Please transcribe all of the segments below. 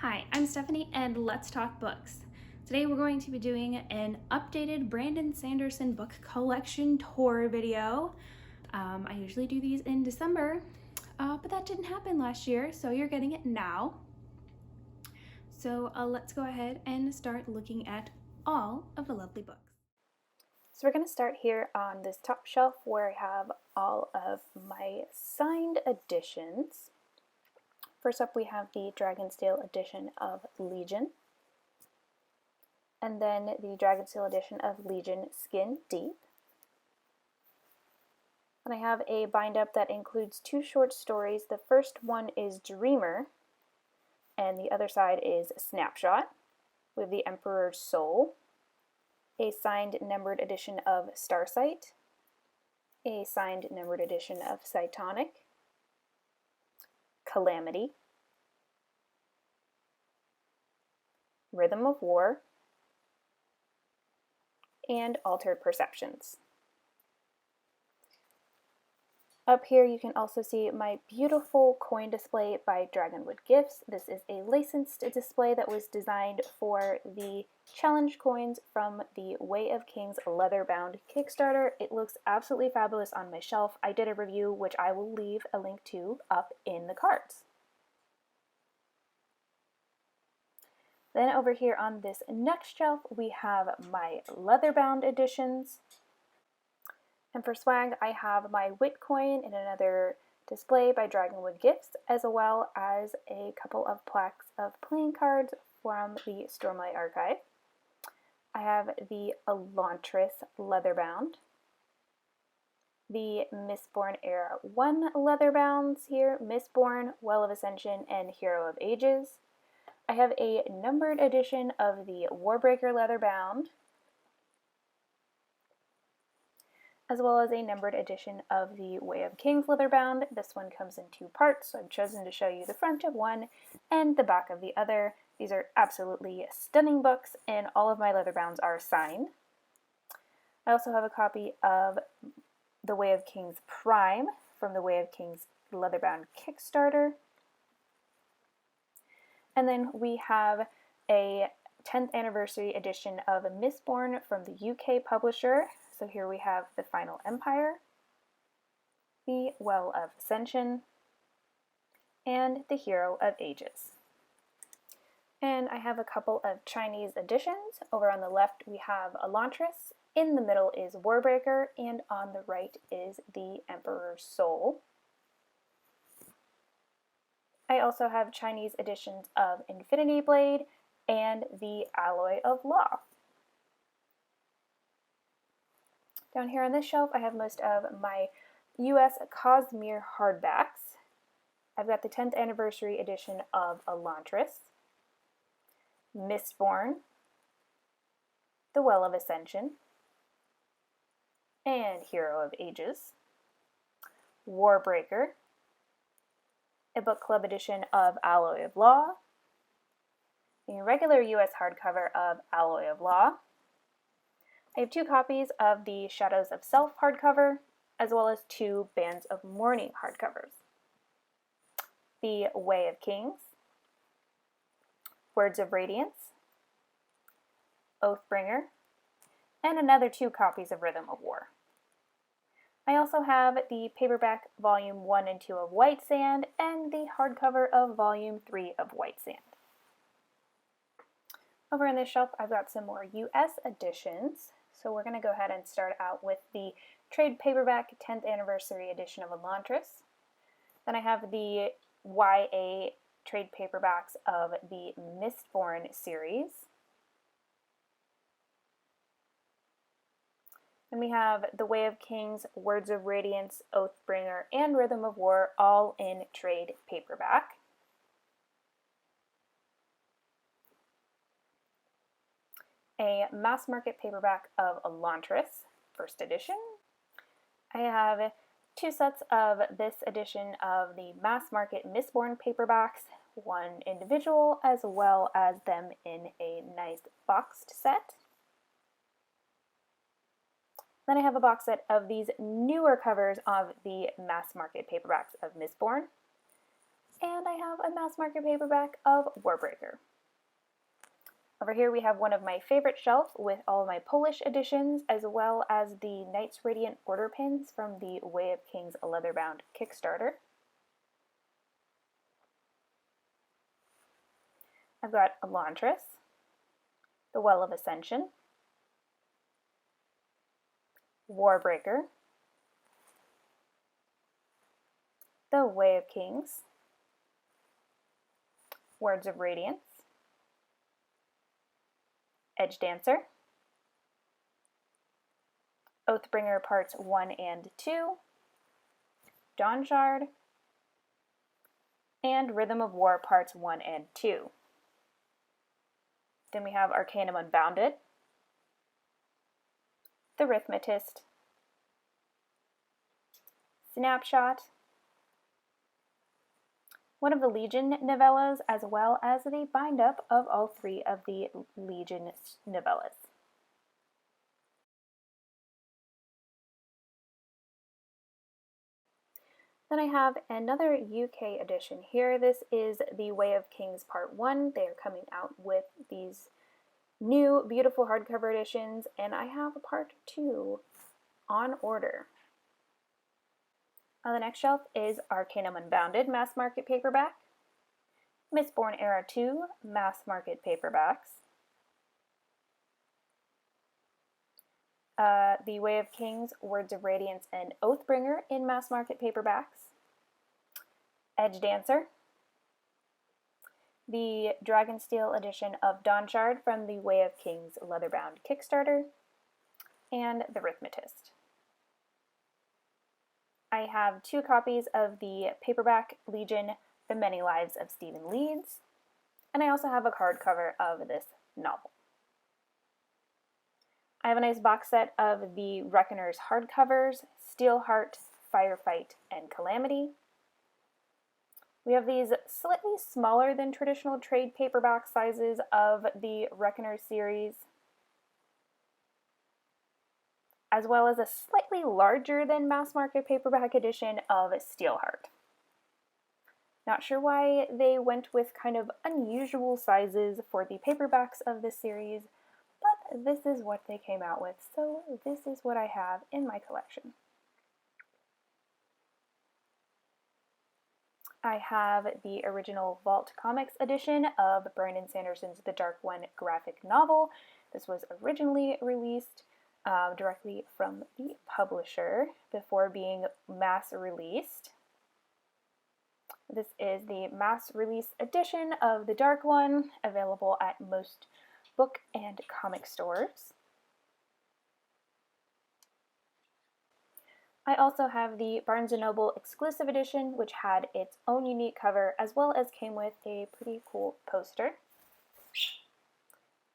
Hi, I'm Stephanie and let's talk books. Today we're going to be doing an updated Brandon Sanderson book collection tour video. I usually do these in December, but that didn't happen last year, so you're getting it now. So let's go ahead and start looking at all of the lovely books. So we're going to start here on this top shelf where I have all of my signed editions. First up we have the Dragonsteel edition of Legion, and then the Dragonsteel edition of Legion Skin Deep. And I have a bind-up that includes two short stories. The first one is Dreamer, and the other side is Snapshot, with the Emperor's Soul, a signed numbered edition of Starsight, a signed numbered edition of Cytonic, Calamity, Rhythm of War, and Altered Perceptions. Up here you can also see my beautiful coin display by Dragonwood Gifts. This is a licensed display that was designed for the challenge coins from the Way of Kings leather-bound Kickstarter. It looks absolutely fabulous on my shelf. I did a review, which I will leave a link to up in the cards. Then over here on this next shelf, we have my leather-bound editions. And for swag, I have my Wit coin in another display by Dragonwood Gifts, as well as a couple of plaques of playing cards from the Stormlight archive. I have the Elantris leather-bound, the Mistborn Era 1 leather-bounds here, Mistborn, Well of Ascension, and Hero of Ages. I have a numbered edition of the Warbreaker leather-bound, as well as a numbered edition of the Way of Kings leather-bound. This one comes in two parts, so I've chosen to show you the front of one and the back of the other. These are absolutely stunning books, and all of my leather-bounds are signed. I also have a copy of the Way of Kings Prime from the Way of Kings leather-bound Kickstarter. And then we have a 10th anniversary edition of Mistborn from the UK publisher. So here we have the Final Empire, the Well of Ascension, and the Hero of Ages. And I have a couple of Chinese editions. Over on the left we have Elantris, in the middle is Warbreaker, and on the right is the Emperor's Soul. I also have Chinese editions of Infinity Blade and the Alloy of Law. Down here on this shelf I have most of my US Cosmere hardbacks. I've got the 10th anniversary edition of Elantris, Mistborn, the Well of Ascension, and Hero of Ages, Warbreaker, a book club edition of Alloy of Law, the regular US hardcover of Alloy of Law. I have two copies of the Shadows of Self hardcover, as well as two Bands of Mourning hardcovers. The Way of Kings, Words of Radiance, Oathbringer, and another two copies of Rhythm of War. I also have the paperback Volume 1 and 2 of White Sand, and the hardcover of Volume 3 of White Sand. Over on this shelf I've got some more US editions. So we're going to go ahead and start out with the trade paperback 10th anniversary edition of Elantris. Then I have the YA trade paperbacks of the Mistborn series. And we have the Way of Kings, Words of Radiance, Oathbringer, and Rhythm of War all in trade paperback. A mass market paperback of Elantris, first edition. I have two sets of this edition of the mass market Mistborn paperbacks, one individual as well as them in a nice boxed set. Then I have a box set of these newer covers of the mass market paperbacks of Mistborn. And I have a mass market paperback of Warbreaker. Over here we have one of my favorite shelf with all of my Polish editions, as well as the Knights Radiant order pins from the Way of Kings leatherbound Kickstarter. I've got Elantris, the Well of Ascension, Warbreaker, the Way of Kings, Words of Radiance, Edge Dancer, Oathbringer Parts 1 and 2, Dawnshard, and Rhythm of War Parts 1 and 2. Then we have Arcanum Unbounded, The Arithmetist, Snapshot, one of the Legion novellas, as well as the bind-up of all 3 of the Legion novellas. Then I have another UK edition here. This is the Way of Kings Part 1. They are coming out with these new beautiful hardcover editions, and I have a Part 2 on order. On the next shelf is Arcanum Unbounded mass market paperback, Mistborn Era 2 mass market paperbacks, The Way of Kings, Words of Radiance, and Oathbringer in mass market paperbacks, Edge Dancer, the Dragonsteel edition of Dawnshard from the Way of Kings leatherbound Kickstarter, and The Arithmetist. I have 2 copies of the paperback Legion, The Many Lives of Stephen Leeds, and I also have a hardcover of this novel. I have a nice box set of the Reckoner's hardcovers, Steelheart, Firefight, and Calamity. We have these slightly smaller than traditional trade paperback sizes of the Reckoner series, as well as a slightly larger than mass market paperback edition of Steelheart. Not sure why they went with kind of unusual sizes for the paperbacks of this series, but this is what they came out with, so this is what I have in my collection. I have the original Vault Comics edition of Brandon Sanderson's The Dark One graphic novel. This was originally released directly from the publisher before being mass released. This is the mass release edition of The Dark One, available at most book and comic stores. I also have the Barnes & Noble exclusive edition, which had its own unique cover, as well as came with a pretty cool poster.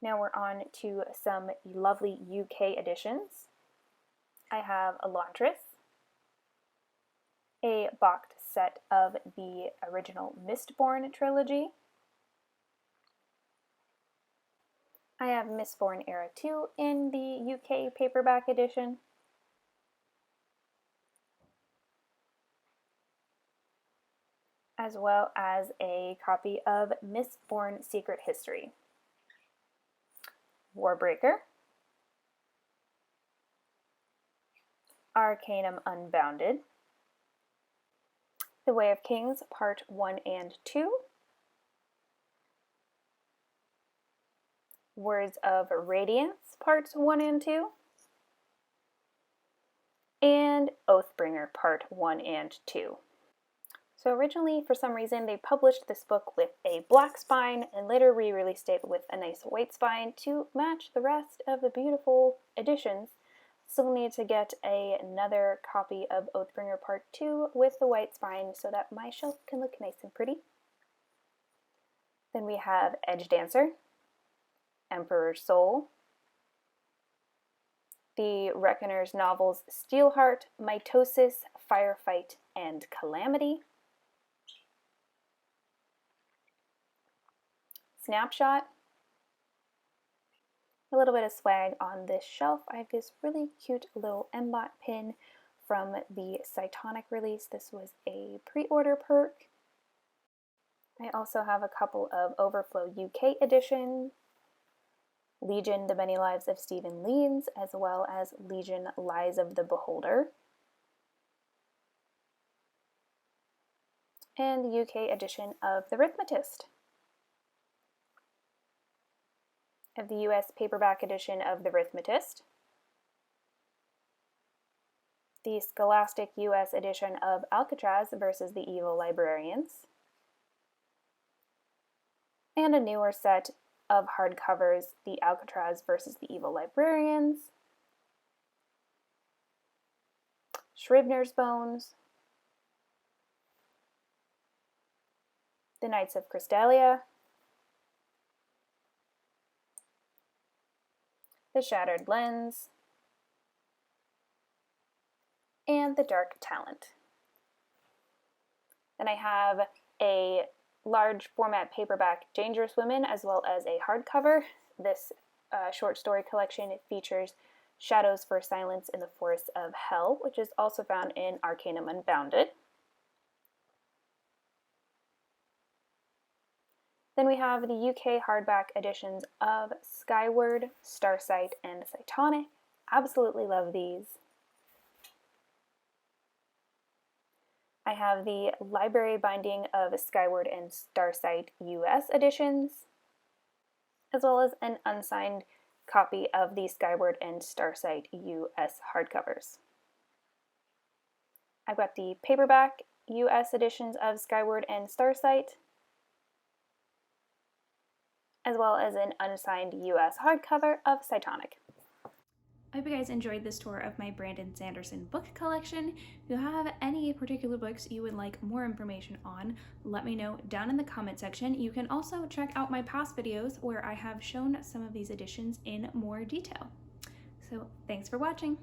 Now we're on to some lovely UK editions. I have Elantris, a boxed set of the original Mistborn trilogy. I have Mistborn Era 2 in the UK paperback edition. As well as a copy of Mistborn Secret History. Warbreaker, Arcanum Unbounded, The Way of Kings Part 1 and 2, Words of Radiance Parts 1 and 2, and Oathbringer Part 1 and 2. So originally, for some reason, they published this book with a black spine and later re-released it with a nice white spine to match the rest of the beautiful editions. Still need to get another copy of Oathbringer Part 2 with the white spine so that my shelf can look nice and pretty. Then we have Edge Dancer, Emperor's Soul, the Reckoner's novels Steelheart, Mitosis, Firefight, and Calamity, Snapshot. A little bit of swag on this shelf. I have this really cute little embot pin from the Cytonic release. This was a pre-order perk. I also have a couple of Overflow UK editions, Legion, The Many Lives of Stephen Leeds, as well as Legion, Lies of the Beholder, and the UK edition of The Rhythmatist. I have the US paperback edition of The Rhythmatist, the Scholastic US edition of Alcatraz versus the Evil Librarians, and a newer set of hardcovers, the Alcatraz versus the Evil Librarians, Scrivener's Bones, the Knights of Crystallia, the Shattered Lens, and the Dark Talent. Then I have a large format paperback Dangerous Women as well as a hardcover. This short story collection features Shadows for Silence in the Forests of Hell, which is also found in Arcanum Unbounded. Then we have the UK hardback editions of Skyward, Starsight, and Cytonic. Absolutely love these. I have the library binding of Skyward and Starsight US editions, as well as an unsigned copy of the Skyward and Starsight US hardcovers. I've got the paperback US editions of Skyward and Starsight, as well as an unsigned US hardcover of Cytonic. I hope you guys enjoyed this tour of my Brandon Sanderson book collection. If you have any particular books you would like more information on, let me know down in the comment section. You can also check out my past videos where I have shown some of these editions in more detail. So thanks for watching.